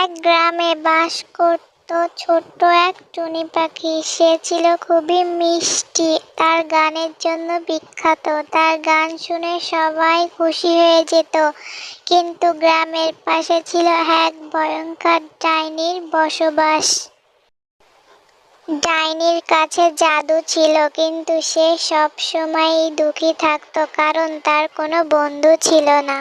এক গ্রামে বাস করত ছোট্ট এক টুনি পাখি। সে ছিল খুবই মিষ্টি, তার গানের জন্য বিখ্যাত। তার গান শুনে সবাই খুশি হয়ে যেত। কিন্তু গ্রামের পাশে ছিল এক ভয়ঙ্কর ডাইনির বসবাস। ডাইনির কাছে জাদু ছিল, কিন্তু সে সব সময়ই দুঃখী থাকতো, কারণ তার কোনো বন্ধু ছিল না।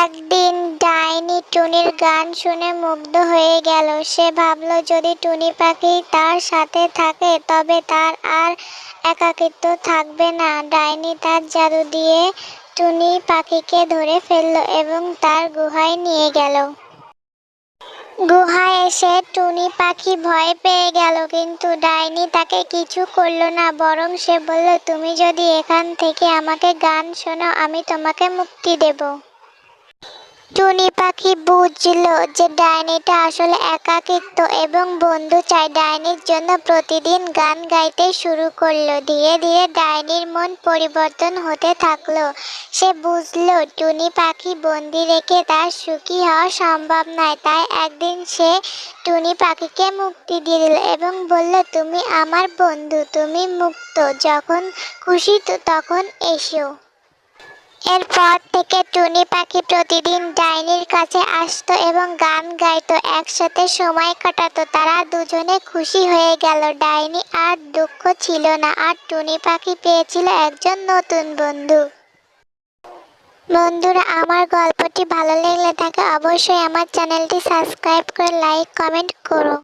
একদিন ডাইনি টুনির গান শুনে মুগ্ধ হয়ে গেল। সে ভাবল, যদি টুনি পাখি তার সাথে থাকে তবে তার আর একাকিত্ব থাকবে না। ডাইনি তার জাদু দিয়ে টুনি পাখিকে ধরে ফেলল এবং তার গুহায় নিয়ে গেল। গুহায় এসে টুনি পাখি ভয় পেয়ে গেল, কিন্তু ডাইনি তাকে কিছু করল না, বরং সে বলল, তুমি যদি এখান থেকে আমাকে গান শোনাও, আমি তোমাকে মুক্তি দেব। টুনি পাখি বুঝল যে ডাইনিটা আসলে একাকিত্ব এবং বন্ধু চায়। ডাইনির জন্য প্রতিদিন গান গাইতে শুরু করলো। ধীরে ধীরে ডাইনির মন পরিবর্তন হতে থাকলো। সে বুঝলো টুনি পাখি বন্দি রেখে তার সুখী হওয়া সম্ভব নয়। তাই একদিন সে টুনি পাখিকে মুক্তি দিয়ে দিল এবং বলল, তুমি আমার বন্ধু, তুমি মুক্ত, যখন খুশি তখন এসো। এরপর থেকে টুনি পাখি প্রতিদিন ডাইনির কাছে আসতো এবং গান গাইতো, একসাথে সময় কাটাতো। তারা দুজনে খুশি হয়ে গেল। ডাইনি আর দুঃখ ছিল না, আর টুনি পাখি পেয়েছিল একজন নতুন বন্ধু। বন্ধুরা, আমার গল্পটি ভালো লেগে থাকে অবশ্যই আমার চ্যানেলটি সাবস্ক্রাইব করে লাইক কমেন্ট করো।